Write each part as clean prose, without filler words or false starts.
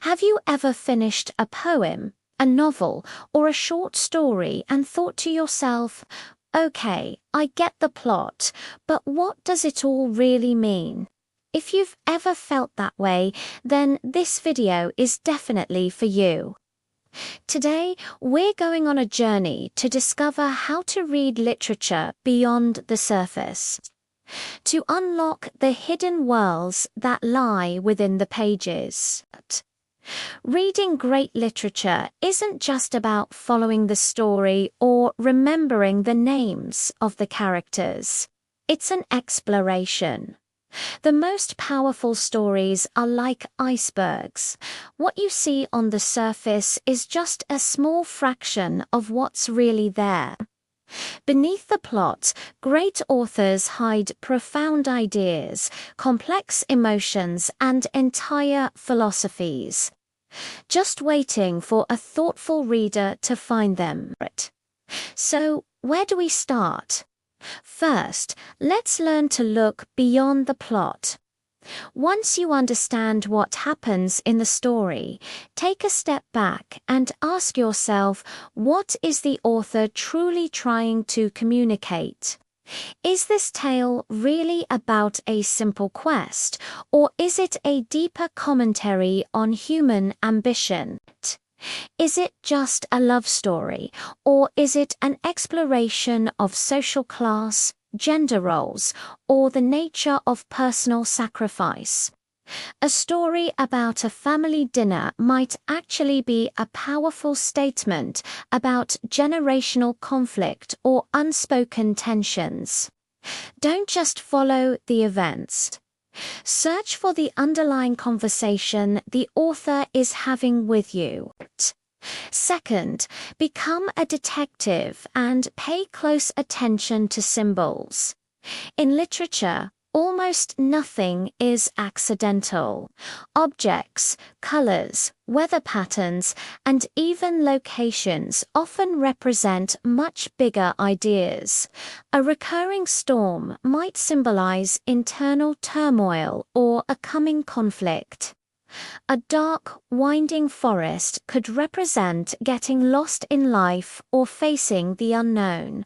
Have you ever finished a poem, a novel, or a short story and thought to yourself, okay, I get the plot, but what does it all really mean? If you've ever felt that way, then this video is definitely for you. Today, we're going on a journey to discover how to read literature beyond the surface, to unlock the hidden worlds that lie within the pages. Reading great literature isn't just about following the story or remembering the names of the characters. It's an exploration. The most powerful stories are like icebergs. What you see on the surface is just a small fraction of what's really there. Beneath the plot, great authors hide profound ideas, complex emotions, and entire philosophies, just waiting for a thoughtful reader to find them. So, where do we start? First, let's learn to look beyond the plot. Once you understand what happens in the story, take a step back and ask yourself, what is the author truly trying to communicate? Is this tale really about a simple quest, or is it a deeper commentary on human ambition? Is it just a love story, or is it an exploration of social class, gender roles, or the nature of personal sacrifice? A story about a family dinner might actually be a powerful statement about generational conflict or unspoken tensions. Don't just follow the events. Search for the underlying conversation the author is having with you. Second, become a detective and pay close attention to symbols. In literature, almost nothing is accidental. Objects, colors, weather patterns, and even locations often represent much bigger ideas. A recurring storm might symbolize internal turmoil or a coming conflict. A dark, winding forest could represent getting lost in life or facing the unknown.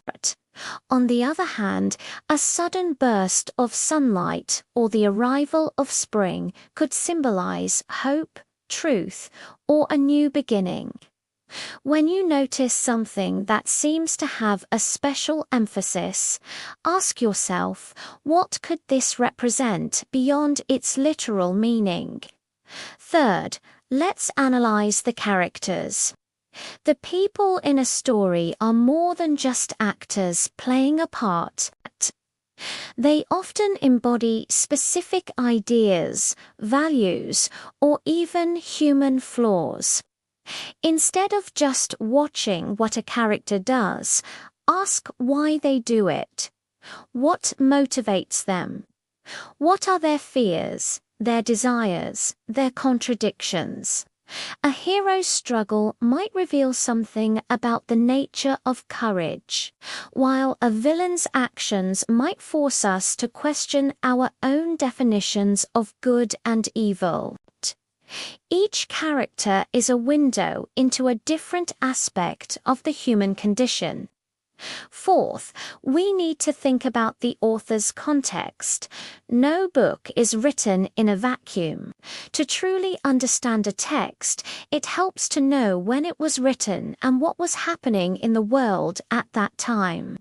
On the other hand, a sudden burst of sunlight or the arrival of spring could symbolize hope, truth, or a new beginning. When you notice something that seems to have a special emphasis, ask yourself, what could this represent beyond its literal meaning? Third, let's analyze the characters. The people in a story are more than just actors playing a part. They often embody specific ideas, values, or even human flaws. Instead of just watching what a character does, ask why they do it. What motivates them? What are their fears, their desires, their contradictions? A hero's struggle might reveal something about the nature of courage, while a villain's actions might force us to question our own definitions of good and evil. Each character is a window into a different aspect of the human condition. Fourth, we need to think about the author's context. No book is written in a vacuum. To truly understand a text, it helps to know when it was written and what was happening in the world at that time.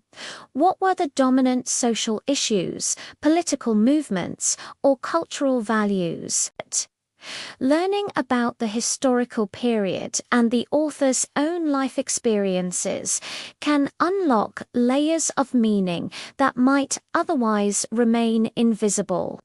What were the dominant social issues, political movements, or cultural values? Learning about the historical period and the author's own life experiences can unlock layers of meaning that might otherwise remain invisible.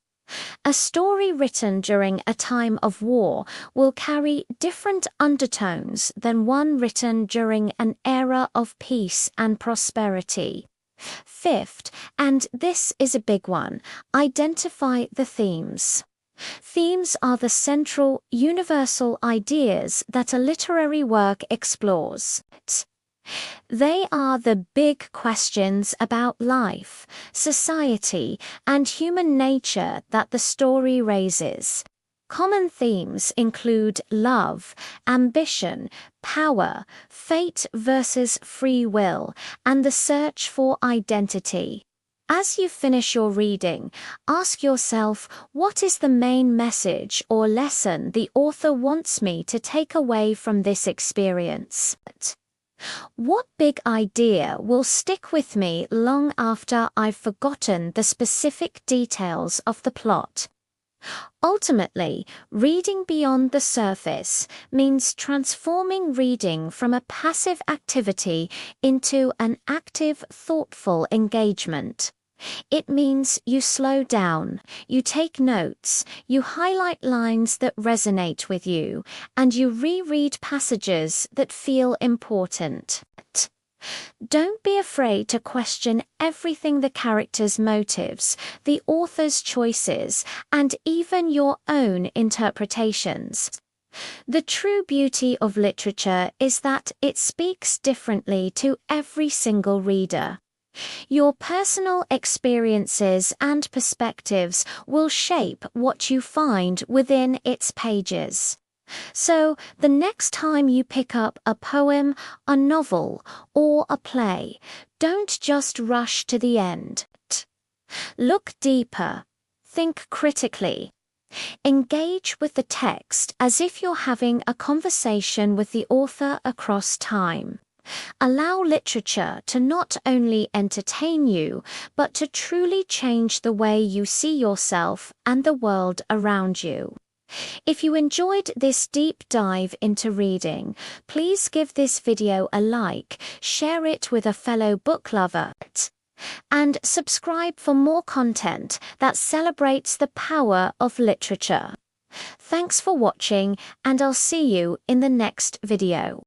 A story written during a time of war will carry different undertones than one written during an era of peace and prosperity. Fifth, and this is a big one, identify the themes. Themes are the central, universal ideas that a literary work explores. They are the big questions about life, society, and human nature that the story raises. Common themes include love, ambition, power, fate versus free will, and the search for identity. As you finish your reading, ask yourself, what is the main message or lesson the author wants me to take away from this experience? What big idea will stick with me long after I've forgotten the specific details of the plot? Ultimately, reading beyond the surface means transforming reading from a passive activity into an active, thoughtful engagement. It means you slow down, you take notes, you highlight lines that resonate with you, and you reread passages that feel important. Don't be afraid to question everything: the characters' motives, the author's choices, and even your own interpretations. The true beauty of literature is that it speaks differently to every single reader. Your personal experiences and perspectives will shape what you find within its pages. So, the next time you pick up a poem, a novel, or a play, don't just rush to the end. Look deeper. Think critically. Engage with the text as if you're having a conversation with the author across time. Allow literature to not only entertain you, but to truly change the way you see yourself and the world around you. If you enjoyed this deep dive into reading, please give this video a like, share it with a fellow book lover, and subscribe for more content that celebrates the power of literature. Thanks for watching, and I'll see you in the next video.